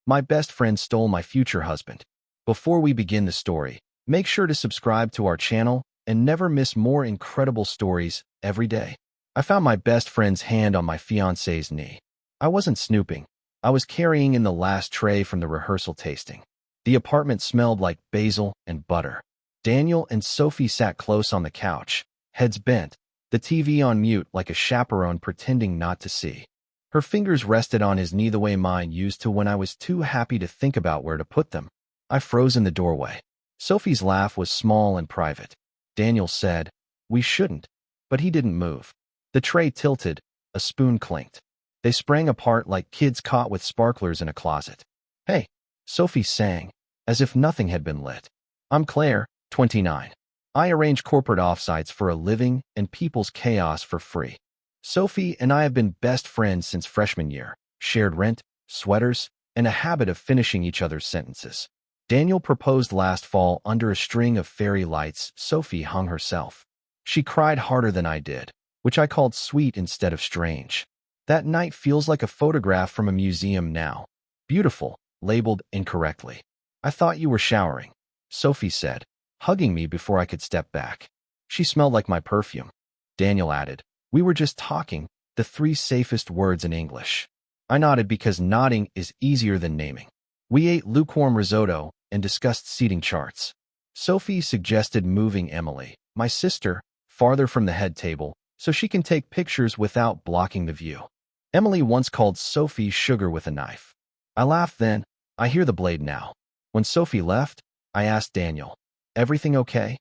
My best friend stole my future husband. Before we begin the story, make sure to subscribe to our channel and never miss more incredible stories every day. I found my best friend's hand on my fiancé's knee. I wasn't snooping. I was carrying in the last tray from the rehearsal tasting. The apartment smelled like basil and butter. Daniel and Sophie sat close on the couch, heads bent, the TV on mute like a chaperone pretending not to see. Her fingers rested on his knee the way mine used to when I was too happy to think about where to put them. I froze in the doorway. Sophie's laugh was small and private. Daniel said, "We shouldn't," but he didn't move. The tray tilted, a spoon clinked. They sprang apart like kids caught with sparklers in a closet. "Hey," Sophie sang, as if nothing had been lit. "I'm Claire, 29. I arrange corporate offsites for a living and people's chaos for free. Sophie and I have been best friends since freshman year, shared rent, sweaters, and a habit of finishing each other's sentences. Daniel proposed last fall under a string of fairy lights. Sophie hung herself. She cried harder than I did, which I called sweet instead of strange. That night feels like a photograph from a museum now. Beautiful, labeled incorrectly. I thought you were showering," Sophie said, hugging me before I could step back. She smelled like my perfume. Daniel added, "We were just talking, the 3 safest words in English." I nodded because nodding is easier than naming. We ate lukewarm risotto and discussed seating charts. Sophie suggested moving Emily, my sister, farther from the head table so she can take pictures without blocking the view. Emily once called Sophie sugar with a knife. I laughed then. I hear the blade now. When Sophie left, I asked Daniel, "Everything okay?"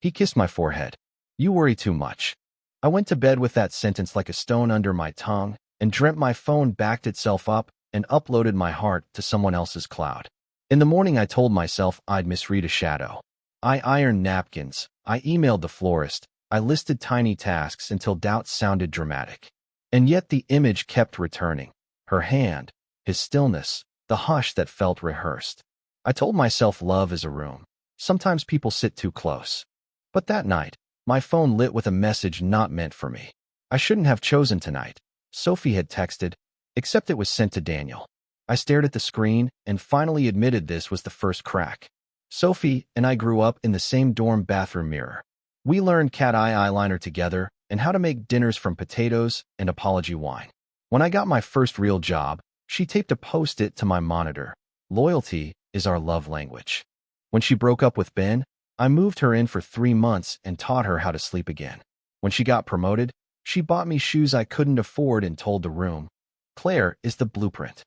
He kissed my forehead. "You worry too much." I went to bed with that sentence like a stone under my tongue and dreamt my phone backed itself up and uploaded my heart to someone else's cloud. In the morning, I told myself I'd misread a shadow. I ironed napkins. I emailed the florist. I listed tiny tasks until doubt sounded dramatic. And yet the image kept returning. Her hand, his stillness, the hush that felt rehearsed. I told myself love is a room. Sometimes people sit too close. But that night, my phone lit with a message not meant for me. I shouldn't have chosen tonight, Sophie had texted, except it was sent to Daniel. I stared at the screen and finally admitted this was the first crack. Sophie and I grew up in the same dorm bathroom mirror. We learned cat eye eyeliner together and how to make dinners from potatoes and apology wine. When I got my first real job, she taped a post-it to my monitor. "Loyalty is our love language." When she broke up with Ben, I moved her in for 3 months and taught her how to sleep again. When she got promoted, she bought me shoes I couldn't afford and told the room, "Claire is the blueprint."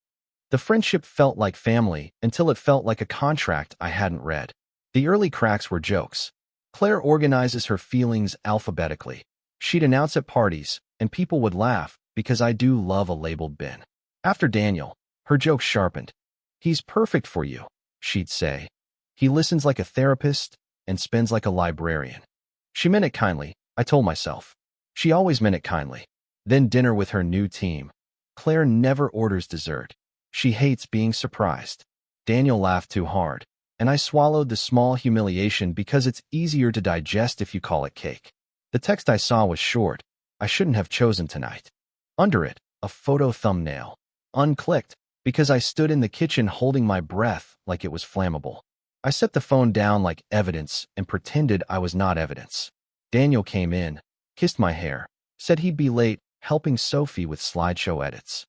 The friendship felt like family until it felt like a contract I hadn't read. The early cracks were jokes. Claire organizes her feelings alphabetically. She'd announce at parties, and people would laugh because I do love a labeled bin. After Daniel, her jokes sharpened. "He's perfect for you," she'd say. "He listens like a therapist and spends like a librarian." She meant it kindly, I told myself. She always meant it kindly. Then dinner with her new team. Claire never orders dessert. She hates being surprised. Daniel laughed too hard, and I swallowed the small humiliation because it's easier to digest if you call it cake. The text I saw was short. I shouldn't have chosen tonight. Under it, a photo thumbnail. Unclicked, because I stood in the kitchen holding my breath like it was flammable. I set the phone down like evidence and pretended I was not evidence. Daniel came in, kissed my hair, said he'd be late, helping Sophie with slideshow edits.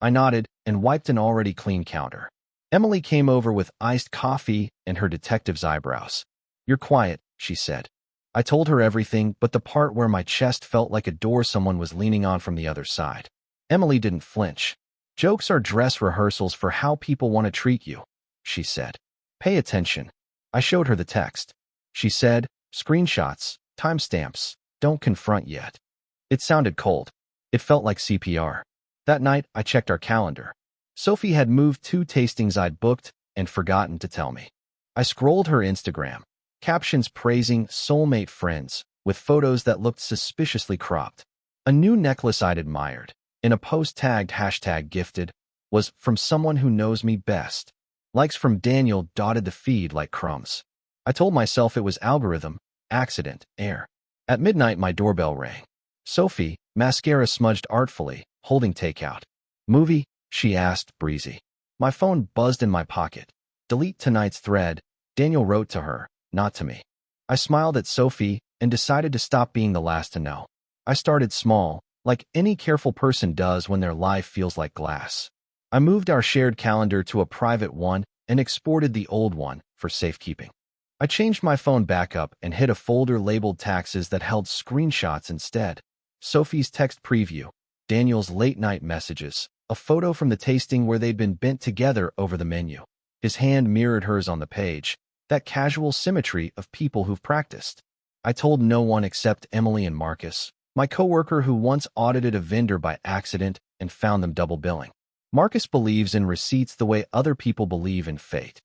I nodded and wiped an already clean counter. Emily came over with iced coffee and her detective's eyebrows. "You're quiet," she said. I told her everything but the part where my chest felt like a door someone was leaning on from the other side. Emily didn't flinch. "Jokes are dress rehearsals for how people want to treat you," she said. "Pay attention." I showed her the text. She said, "Screenshots, timestamps, don't confront yet." It sounded cold. It felt like CPR. That night, I checked our calendar. Sophie had moved 2 tastings I'd booked and forgotten to tell me. I scrolled her Instagram. Captions praising soulmate friends, with photos that looked suspiciously cropped. A new necklace I'd admired, in a post tagged #gifted, was from someone who knows me best. Likes from Daniel dotted the feed like crumbs. I told myself it was algorithm, accident, error. At midnight, my doorbell rang. Sophie, mascara smudged artfully, holding takeout. "Movie?" she asked, breezy. My phone buzzed in my pocket. Delete tonight's thread. Daniel wrote to her, not to me. I smiled at Sophie and decided to stop being the last to know. I started small, like any careful person does when their life feels like glass. I moved our shared calendar to a private one and exported the old one for safekeeping. I changed my phone backup and hid a folder labeled taxes that held screenshots instead. Sophie's text preview, Daniel's late-night messages, a photo from the tasting where they'd been bent together over the menu. His hand mirrored hers on the page, that casual symmetry of people who've practiced. I told no one except Emily and Marcus, my coworker who once audited a vendor by accident and found them double billing. Marcus believes in receipts the way other people believe in fate.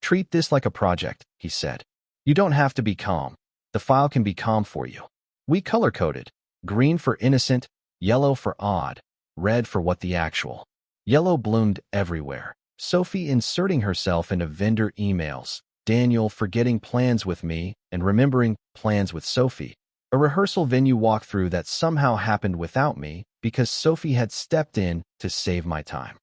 Treat this like a project, he said. You don't have to be calm. The file can be calm for you. We color-coded. Green for innocent, yellow for odd, red for what the actual. Yellow bloomed everywhere. Sophie inserting herself into vendor emails. Daniel forgetting plans with me and remembering plans with Sophie. A rehearsal venue walkthrough that somehow happened without me because Sophie had stepped in to save my time.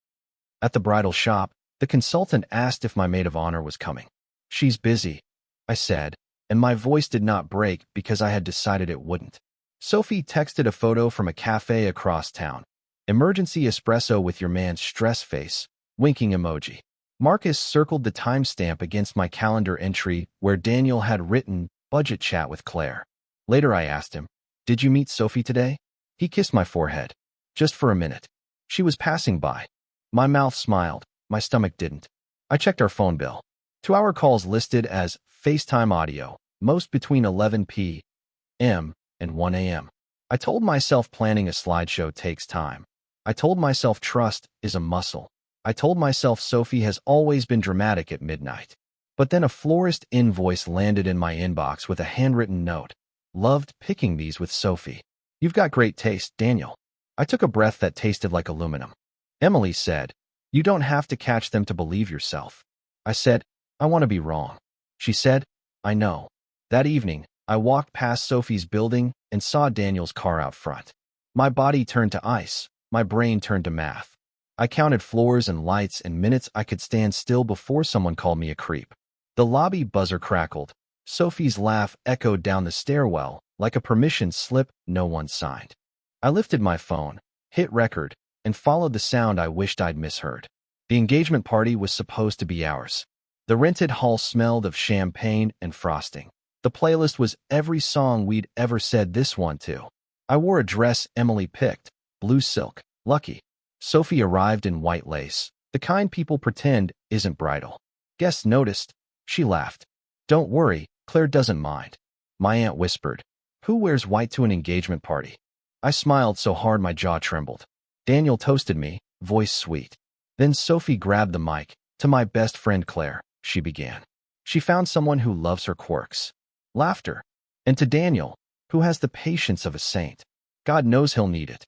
At the bridal shop, the consultant asked if my maid of honor was coming. She's busy, I said, and my voice did not break because I had decided it wouldn't. Sophie texted a photo from a cafe across town. Emergency espresso with your man's stress face, winking emoji. Marcus circled the timestamp against my calendar entry where Daniel had written, budget chat with Claire. Later I asked him, did you meet Sophie today? He kissed my forehead. Just for a minute. She was passing by. My mouth smiled. My stomach didn't. I checked our phone bill. 2-hour calls listed as FaceTime audio, most between 11 p.m. and 1 a.m. I told myself planning a slideshow takes time. I told myself trust is a muscle. I told myself Sophie has always been dramatic at midnight. But then a florist invoice landed in my inbox with a handwritten note. Loved picking these with Sophie. You've got great taste, Daniel. I took a breath that tasted like aluminum. Emily said, you don't have to catch them to believe yourself. I said, I want to be wrong. She said, I know. That evening, I walked past Sophie's building and saw Daniel's car out front. My body turned to ice. My brain turned to math. I counted floors and lights and minutes I could stand still before someone called me a creep. The lobby buzzer crackled. Sophie's laugh echoed down the stairwell like a permission slip no one signed. I lifted my phone, hit record, and followed the sound I wished I'd misheard. The engagement party was supposed to be ours. The rented hall smelled of champagne and frosting. The playlist was every song we'd ever said this one to. I wore a dress Emily picked, blue silk, lucky. Sophie arrived in white lace, the kind people pretend isn't bridal. Guests noticed. She laughed. Don't worry, Claire doesn't mind. My aunt whispered. Who wears white to an engagement party? I smiled so hard my jaw trembled. Daniel toasted me, voice sweet. Then Sophie grabbed the mic. To my best friend Claire, she began. She found someone who loves her quirks. Laughter. And to Daniel, who has the patience of a saint. God knows he'll need it.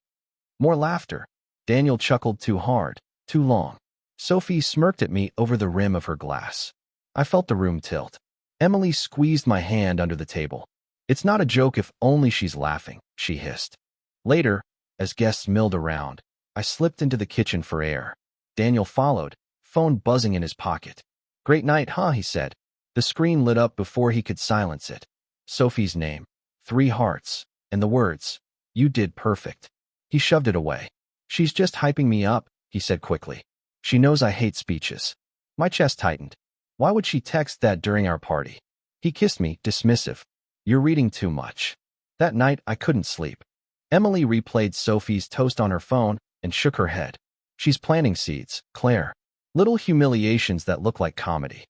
More laughter. Daniel chuckled too hard, too long. Sophie smirked at me over the rim of her glass. I felt the room tilt. Emily squeezed my hand under the table. It's not a joke if only she's laughing, she hissed. Later, as guests milled around, I slipped into the kitchen for air. Daniel followed, phone buzzing in his pocket. Great night, huh, he said. The screen lit up before he could silence it. Sophie's name, 3 hearts, and the words, you did perfect. He shoved it away. She's just hyping me up, he said quickly. She knows I hate speeches. My chest tightened. Why would she text that during our party? He kissed me, dismissive. You're reading too much. That night, I couldn't sleep. Emily replayed Sophie's toast on her phone and shook her head. She's planting seeds, Claire. Little humiliations that look like comedy.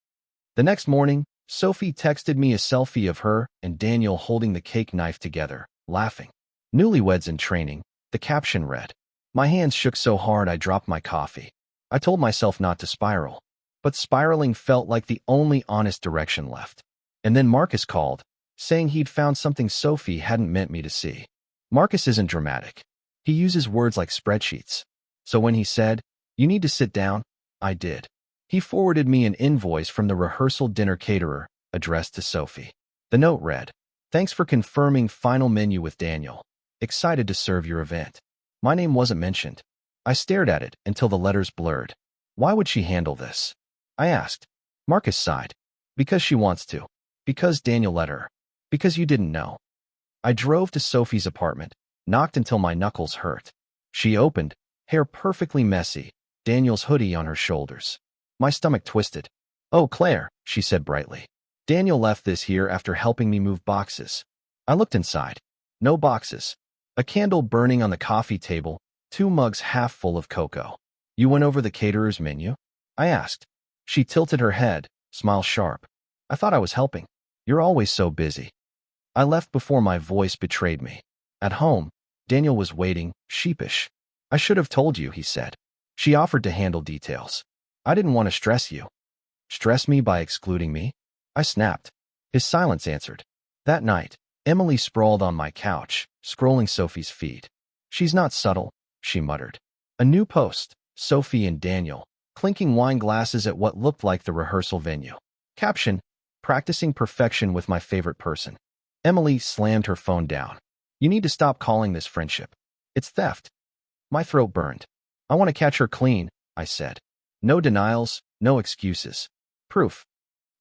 The next morning, Sophie texted me a selfie of her and Daniel holding the cake knife together, laughing. Newlyweds in training, the caption read. My hands shook so hard I dropped my coffee. I told myself not to spiral. But spiraling felt like the only honest direction left. And then Marcus called, saying he'd found something Sophie hadn't meant me to see. Marcus isn't dramatic. He uses words like spreadsheets. So when he said, you need to sit down, I did. He forwarded me an invoice from the rehearsal dinner caterer, addressed to Sophie. The note read, thanks for confirming final menu with Daniel. Excited to serve your event. My name wasn't mentioned. I stared at it until the letters blurred. Why would she handle this? I asked. Marcus sighed. Because she wants to. Because Daniel let her. Because you didn't know. I drove to Sophie's apartment, knocked until my knuckles hurt. She opened, hair perfectly messy, Daniel's hoodie on her shoulders. My stomach twisted. Oh, Claire, she said brightly. Daniel left this here after helping me move boxes. I looked inside. No boxes. A candle burning on the coffee table, 2 mugs half full of cocoa. You went over the caterer's menu? I asked. She tilted her head, smile sharp. I thought I was helping. You're always so busy. I left before my voice betrayed me. At home, Daniel was waiting, sheepish. I should have told you, he said. She offered to handle details. I didn't want to stress you. Stress me by excluding me? I snapped. His silence answered. That night, Emily sprawled on my couch, scrolling Sophie's feed. She's not subtle, she muttered. A new post, Sophie and Daniel, clinking wine glasses at what looked like the rehearsal venue. Caption, practicing perfection with my favorite person. Emily slammed her phone down. You need to stop calling this friendship. It's theft. My throat burned. I want to catch her clean, I said. No denials, no excuses. Proof.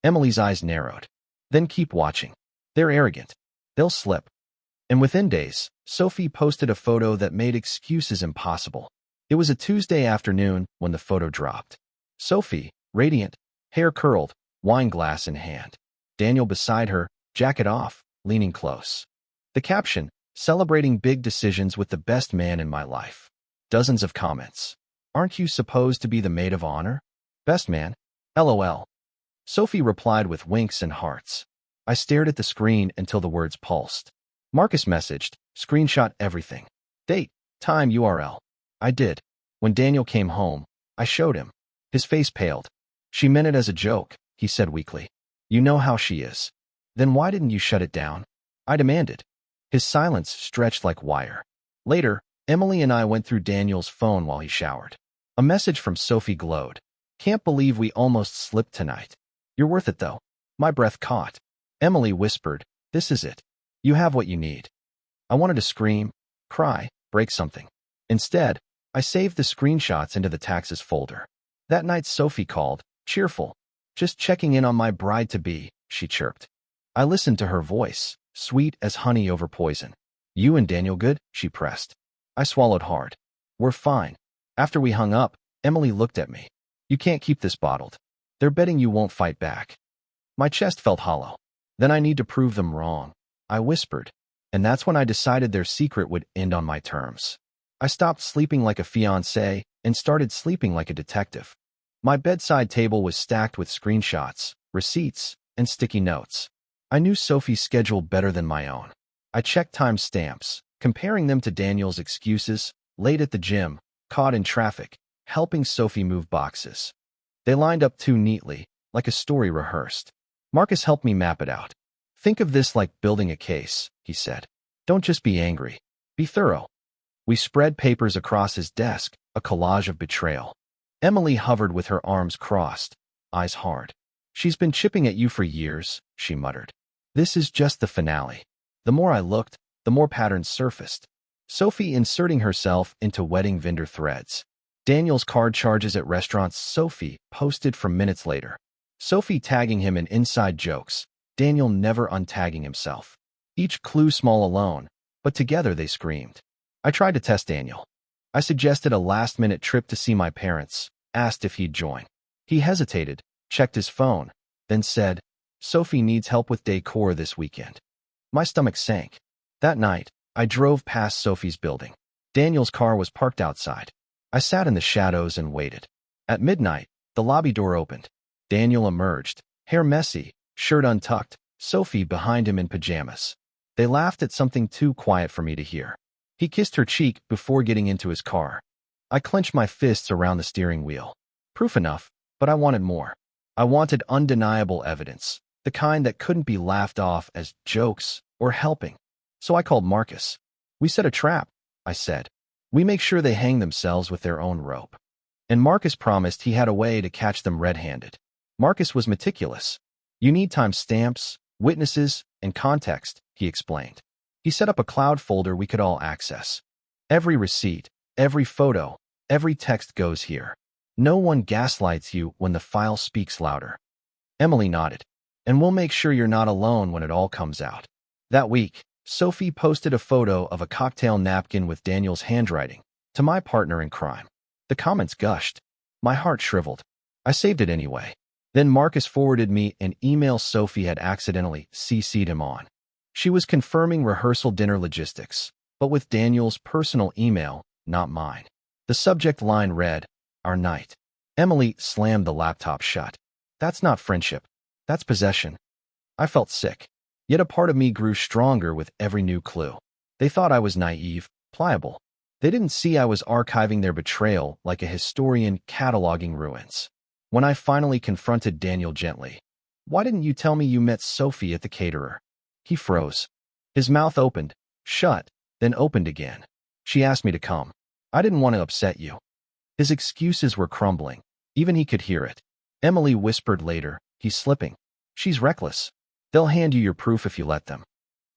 Emily's eyes narrowed. Then keep watching. They're arrogant. They'll slip. And within days, Sophie posted a photo that made excuses impossible. It was a Tuesday afternoon when the photo dropped. Sophie, radiant, hair curled, wine glass in hand. Daniel beside her, jacket off, leaning close. The caption, celebrating big decisions with the best man in my life. Dozens of comments. Aren't you supposed to be the maid of honor? Best man? LOL. Sophie replied with winks and hearts. I stared at the screen until the words pulsed. Marcus messaged, screenshot everything. Date, time, URL. I did. When Daniel came home, I showed him. His face paled. She meant it as a joke, he said weakly. You know how she is. Then why didn't you shut it down? I demanded. His silence stretched like wire. Later, Emily and I went through Daniel's phone while he showered. A message from Sophie glowed. Can't believe we almost slipped tonight. You're worth it, though. My breath caught. Emily whispered, this is it. You have what you need. I wanted to scream, cry, break something. Instead, I saved the screenshots into the taxes folder. That night Sophie called, cheerful. Just checking in on my bride-to-be, she chirped. I listened to her voice, sweet as honey over poison. You and Daniel good? She pressed. I swallowed hard. We're fine. After we hung up, Emily looked at me. You can't keep this bottled. They're betting you won't fight back. My chest felt hollow. Then I need to prove them wrong, I whispered. And that's when I decided their secret would end on my terms. I stopped sleeping like a fiancé and started sleeping like a detective. My bedside table was stacked with screenshots, receipts, and sticky notes. I knew Sophie's schedule better than my own. I checked timestamps, comparing them to Daniel's excuses, late at the gym, caught in traffic, helping Sophie move boxes. They lined up too neatly, like a story rehearsed. Marcus helped me map it out. Think of this like building a case, he said. Don't just be angry. Be thorough. We spread papers across his desk, a collage of betrayal. Emily hovered with her arms crossed, eyes hard. She's been chipping at you for years, she muttered. This is just the finale. The more I looked, the more patterns surfaced. Sophie inserting herself into wedding vendor threads. Daniel's card charges at restaurants. Sophie posted from minutes later. Sophie tagging him in inside jokes. Daniel never untagging himself. Each clue small alone, but together they screamed. I tried to test Daniel. I suggested a last-minute trip to see my parents, asked if he'd join. He hesitated, checked his phone, then said, Sophie needs help with decor this weekend. My stomach sank. That night, I drove past Sophie's building. Daniel's car was parked outside. I sat in the shadows and waited. At midnight, the lobby door opened. Daniel emerged, hair messy, shirt untucked, Sophie behind him in pajamas. They laughed at something too quiet for me to hear. He kissed her cheek before getting into his car. I clenched my fists around the steering wheel. Proof enough, but I wanted more. I wanted undeniable evidence, the kind that couldn't be laughed off as jokes or helping. So I called Marcus. We set a trap, I said. We make sure they hang themselves with their own rope. And Marcus promised he had a way to catch them red-handed. Marcus was meticulous. You need timestamps, witnesses, and context, he explained. He set up a cloud folder we could all access. Every receipt, every photo, every text goes here. No one gaslights you when the file speaks louder. Emily nodded. And we'll make sure you're not alone when it all comes out. That week, Sophie posted a photo of a cocktail napkin with Daniel's handwriting, to my partner in crime. The comments gushed. My heart shriveled. I saved it anyway. Then Marcus forwarded me an email Sophie had accidentally CC'd him on. She was confirming rehearsal dinner logistics, but with Daniel's personal email, not mine. The subject line read, "Our night." Emily slammed the laptop shut. That's not friendship. That's possession. I felt sick. Yet a part of me grew stronger with every new clue. They thought I was naive, pliable. They didn't see I was archiving their betrayal like a historian cataloging ruins. When I finally confronted Daniel gently, "Why didn't you tell me you met Sophie at the caterer?" He froze. His mouth opened, shut, then opened again. "She asked me to come. I didn't want to upset you." His excuses were crumbling. Even he could hear it. Emily whispered later, "He's slipping. She's reckless. They'll hand you your proof if you let them."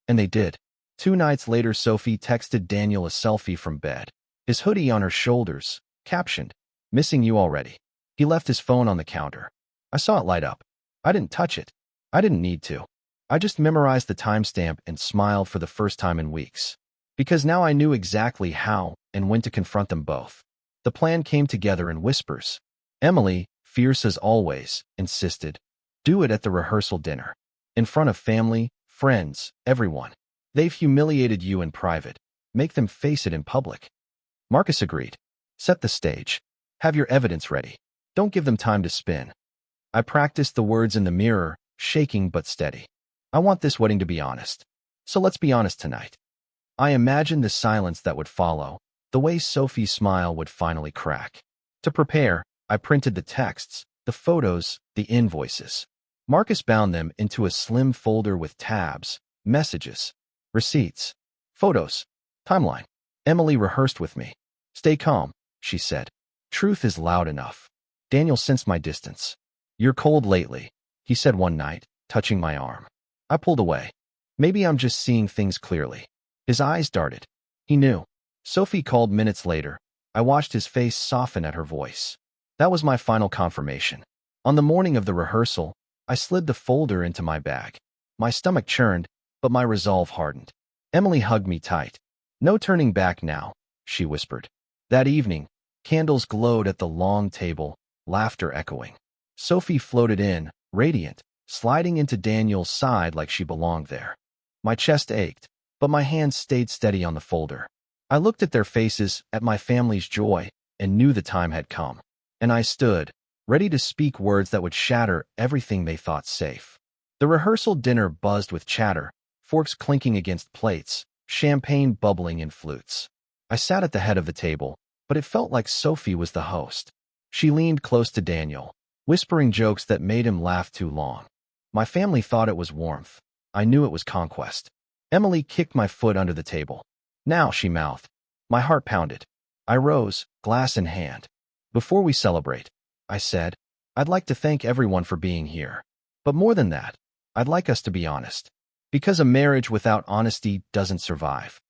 And they did. 2 nights later, Sophie texted Daniel a selfie from bed. His hoodie on her shoulders, captioned, "Missing you already." He left his phone on the counter. I saw it light up. I didn't touch it. I didn't need to. I just memorized the timestamp and smiled for the first time in weeks. Because now I knew exactly how and when to confront them both. The plan came together in whispers. Emily, fierce as always, insisted, "Do it at the rehearsal dinner. In front of family, friends, everyone. They've humiliated you in private. Make them face it in public." Marcus agreed. "Set the stage. Have your evidence ready. Don't give them time to spin." I practiced the words in the mirror, shaking but steady. I want this wedding to be honest. So let's be honest tonight. I imagined the silence that would follow, the way Sophie's smile would finally crack. To prepare, I printed the texts, the photos, the invoices. Marcus bound them into a slim folder with tabs, messages, receipts, photos, timeline. Emily rehearsed with me. "Stay calm," she said. "Truth is loud enough." Daniel sensed my distance. "You're cold lately," he said one night, touching my arm. I pulled away. Maybe I'm just seeing things clearly. His eyes darted. He knew. Sophie called minutes later. I watched his face soften at her voice. That was my final confirmation. On the morning of the rehearsal, I slid the folder into my bag. My stomach churned, but my resolve hardened. Emily hugged me tight. "No turning back now," she whispered. That evening, candles glowed at the long table, laughter echoing. Sophie floated in, radiant, sliding into Daniel's side like she belonged there. My chest ached, but my hands stayed steady on the folder. I looked at their faces, at my family's joy, and knew the time had come. And I stood, ready to speak words that would shatter everything they thought safe. The rehearsal dinner buzzed with chatter, forks clinking against plates, champagne bubbling in flutes. I sat at the head of the table, but it felt like Sophie was the host. She leaned close to Daniel, whispering jokes that made him laugh too long. My family thought it was warmth. I knew it was conquest. Emily kicked my foot under the table. "Now," she mouthed. My heart pounded. I rose, glass in hand. "Before we celebrate," I said, "I'd like to thank everyone for being here. But more than that, I'd like us to be honest. Because a marriage without honesty doesn't survive."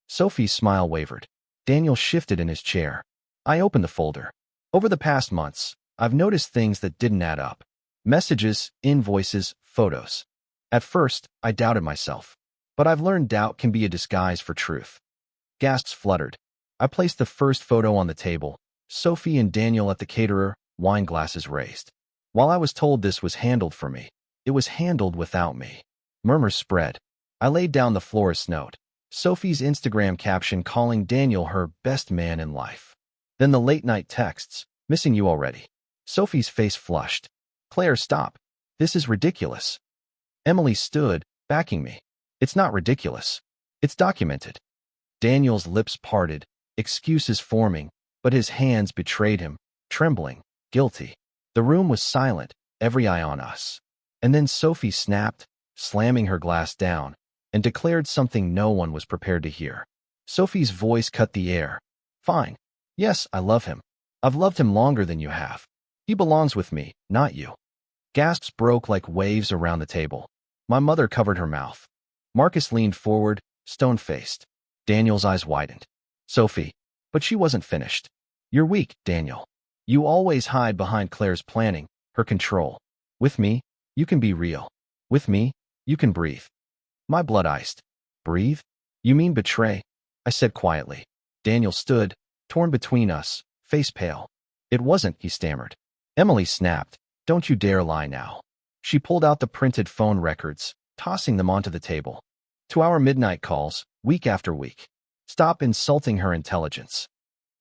Sophie's smile wavered. Daniel shifted in his chair. I opened the folder. Over the past months, I've noticed things that didn't add up. Messages, invoices, photos. At first, I doubted myself. But I've learned doubt can be a disguise for truth. Gasps fluttered. I placed the first photo on the table. Sophie and Daniel at the caterer, wine glasses raised. While I was told this was handled for me, it was handled without me. Murmurs spread. I laid down the florist's note. Sophie's Instagram caption calling Daniel her best man in life. Then the late-night texts, "Missing you already." Sophie's face flushed. "Claire, stop. This is ridiculous." Emily stood, backing me. "It's not ridiculous. It's documented." Daniel's lips parted, excuses forming, but his hands betrayed him, trembling, guilty. The room was silent, every eye on us. And then Sophie snapped, slamming her glass down, and declared something no one was prepared to hear. Sophie's voice cut the air. "Fine. Yes, I love him. I've loved him longer than you have. He belongs with me, not you." Gasps broke like waves around the table. My mother covered her mouth. Marcus leaned forward, stone-faced. Daniel's eyes widened. "Sophie." But she wasn't finished. "You're weak, Daniel. You always hide behind Claire's planning, her control. With me, you can be real. With me, you can breathe. My blood iced. Breathe? You mean betray? I said quietly. Daniel stood, torn between us, face pale. It wasn't, he stammered. Emily snapped. Don't you dare lie now. She pulled out the printed phone records, tossing them onto the table. 2-hour midnight calls, week after week. Stop insulting her intelligence.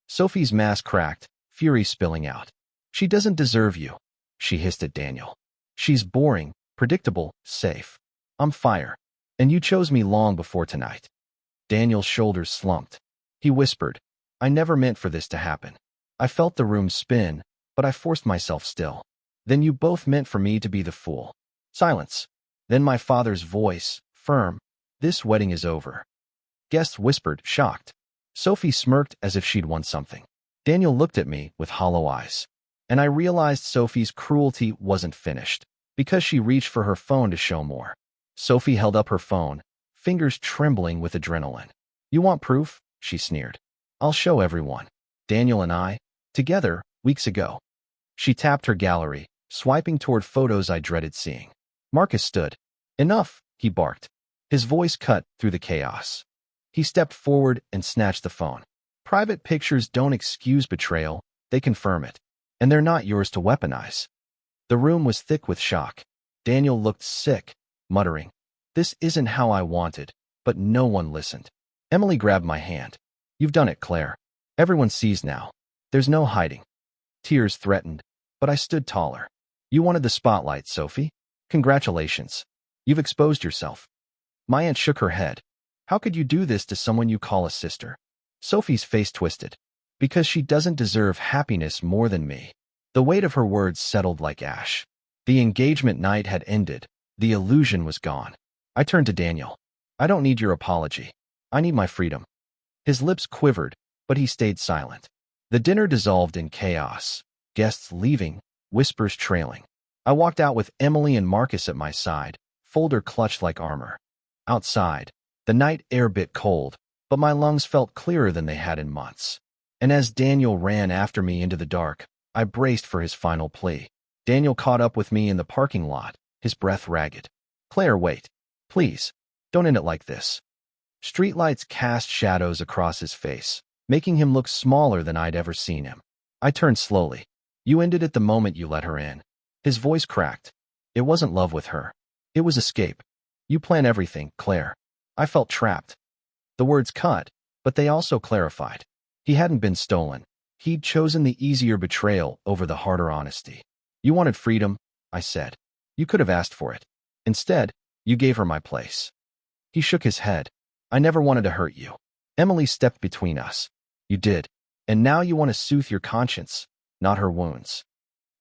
Sophie's mask cracked, fury spilling out. She doesn't deserve you, she hissed at Daniel. She's boring, predictable, safe. I'm fire. And you chose me long before tonight. Daniel's shoulders slumped. He whispered, I never meant for this to happen. I felt the room spin, but I forced myself still. Then you both meant for me to be the fool. Silence. Then my father's voice, firm. This wedding is over. Guests whispered, shocked. Sophie smirked as if she'd won something. Daniel looked at me with hollow eyes. And I realized Sophie's cruelty wasn't finished, because she reached for her phone to show more. Sophie held up her phone, fingers trembling with adrenaline. You want proof? She sneered. I'll show everyone. Daniel and I, together, weeks ago. She tapped her gallery, swiping toward photos I dreaded seeing. Marcus stood. Enough, he barked. His voice cut through the chaos. He stepped forward and snatched the phone. Private pictures don't excuse betrayal, they confirm it. And they're not yours to weaponize. The room was thick with shock. Daniel looked sick, muttering, This isn't how I wanted, but no one listened. Emily grabbed my hand. You've done it, Claire. Everyone sees now. There's no hiding. Tears threatened, but I stood taller. You wanted the spotlight, Sophie. Congratulations. You've exposed yourself. My aunt shook her head. How could you do this to someone you call a sister? Sophie's face twisted. Because she doesn't deserve happiness more than me. The weight of her words settled like ash. The engagement night had ended. The illusion was gone. I turned to Daniel. I don't need your apology. I need my freedom. His lips quivered, but he stayed silent. The dinner dissolved in chaos. Guests leaving, whispers trailing. I walked out with Emily and Marcus at my side, folder clutched like armor. Outside, the night air bit cold, but my lungs felt clearer than they had in months. And as Daniel ran after me into the dark, I braced for his final plea. Daniel caught up with me in the parking lot, his breath ragged. Claire, wait. Please, don't end it like this. Streetlights cast shadows across his face, making him look smaller than I'd ever seen him. I turned slowly. You ended it the moment you let her in. His voice cracked. It wasn't love with her. It was escape. You plan everything, Claire. I felt trapped. The words cut, but they also clarified. He hadn't been stolen. He'd chosen the easier betrayal over the harder honesty. You wanted freedom, I said. You could have asked for it. Instead, you gave her my place. He shook his head. I never wanted to hurt you. Emily stepped between us. You did. And now you want to soothe your conscience, not her wounds.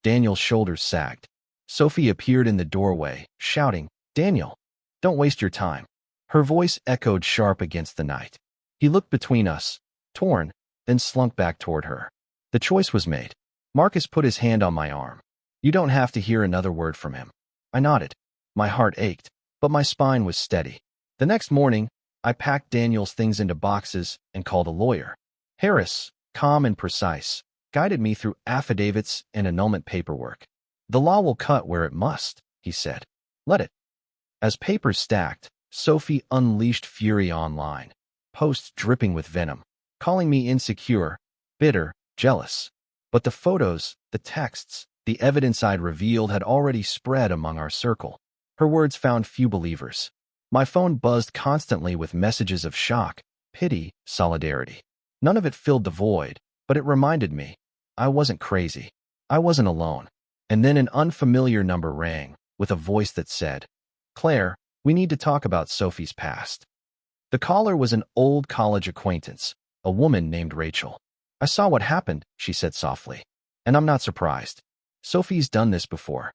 Daniel's shoulders sagged. Sophie appeared in the doorway, shouting, Daniel, don't waste your time. Her voice echoed sharp against the night. He looked between us, torn, then slunk back toward her. The choice was made. Marcus put his hand on my arm. You don't have to hear another word from him. I nodded. My heart ached, but my spine was steady. The next morning, I packed Daniel's things into boxes and called a lawyer. Harris, calm and precise, guided me through affidavits and annulment paperwork. The law will cut where it must, he said. Let it. As papers stacked, Sophie unleashed fury online, posts dripping with venom, calling me insecure, bitter, jealous. But the photos, the texts, the evidence I'd revealed had already spread among our circle. Her words found few believers. My phone buzzed constantly with messages of shock, pity, solidarity. None of it filled the void, but it reminded me, I wasn't crazy. I wasn't alone. And then an unfamiliar number rang, with a voice that said, Claire, we need to talk about Sophie's past. The caller was an old college acquaintance, a woman named Rachel. I saw what happened, she said softly. And I'm not surprised. Sophie's done this before.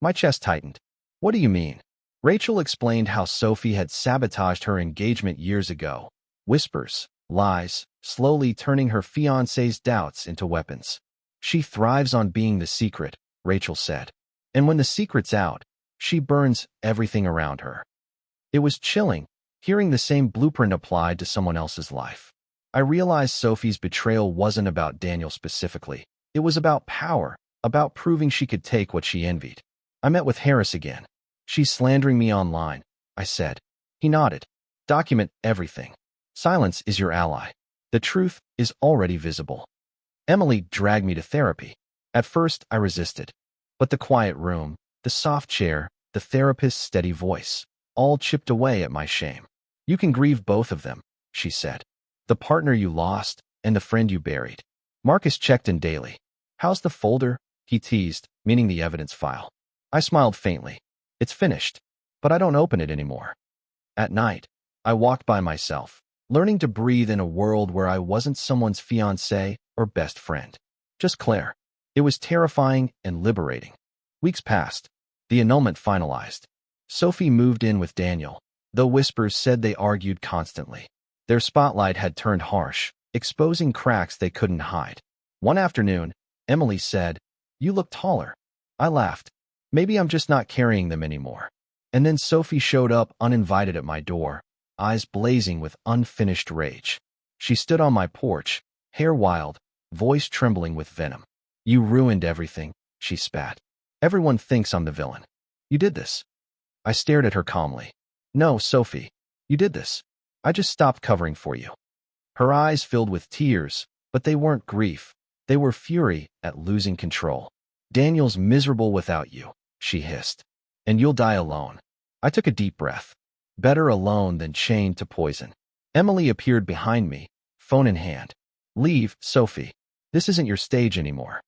My chest tightened. What do you mean? Rachel explained how Sophie had sabotaged her engagement years ago. Whispers, lies, slowly turning her fiancé's doubts into weapons. She thrives on being the secret, Rachel said. And when the secret's out, she burns everything around her. It was chilling, hearing the same blueprint applied to someone else's life. I realized Sophie's betrayal wasn't about Daniel specifically. It was about power, about proving she could take what she envied. I met with Harris again. She's slandering me online, I said. He nodded. Document everything. Silence is your ally. The truth is already visible. Emily dragged me to therapy. At first, I resisted. But the quiet room, the soft chair, the therapist's steady voice, all chipped away at my shame. You can grieve both of them, she said. The partner you lost and the friend you buried. Marcus checked in daily. How's the folder? He teased, meaning the evidence file. I smiled faintly. It's finished, but I don't open it anymore. At night, I walked by myself, learning to breathe in a world where I wasn't someone's fiancé or best friend. Just Claire. It was terrifying and liberating. Weeks passed. The annulment finalized. Sophie moved in with Daniel, though whispers said they argued constantly. Their spotlight had turned harsh, exposing cracks they couldn't hide. One afternoon, Emily said, "You look taller." I laughed. Maybe I'm just not carrying them anymore. And then Sophie showed up uninvited at my door, eyes blazing with unfinished rage. She stood on my porch, hair wild, voice trembling with venom. "You ruined everything," she spat. "Everyone thinks I'm the villain. You did this." I stared at her calmly. "No, Sophie, you did this. I just stopped covering for you." Her eyes filled with tears, but they weren't grief. They were fury at losing control. "Daniel's miserable without you," she hissed. "And you'll die alone." I took a deep breath. Better alone than chained to poison. Emily appeared behind me, phone in hand. "Leave, Sophie. This isn't your stage anymore."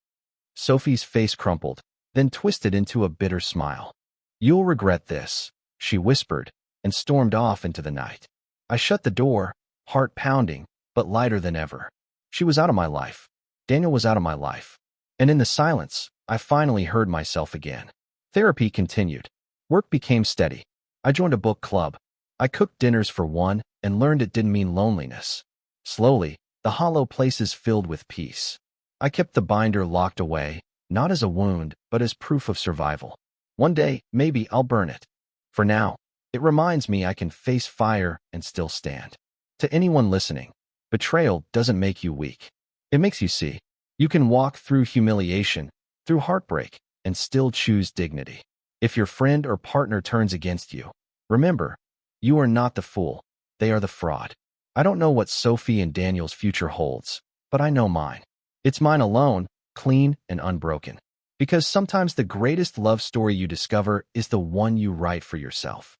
Sophie's face crumpled, then twisted into a bitter smile. "You'll regret this," she whispered, and stormed off into the night. I shut the door, heart pounding, but lighter than ever. She was out of my life. Daniel was out of my life. And in the silence, I finally heard myself again. Therapy continued. Work became steady. I joined a book club. I cooked dinners for one and learned it didn't mean loneliness. Slowly, the hollow places filled with peace. I kept the binder locked away, not as a wound, but as proof of survival. One day, maybe I'll burn it. For now, it reminds me I can face fire and still stand. To anyone listening, betrayal doesn't make you weak. It makes you see. You can walk through humiliation, through heartbreak, and still choose dignity. If your friend or partner turns against you, remember, you are not the fool. They are the fraud. I don't know what Sophie and Daniel's future holds, but I know mine. It's mine alone, clean and unbroken. Because sometimes the greatest love story you discover is the one you write for yourself.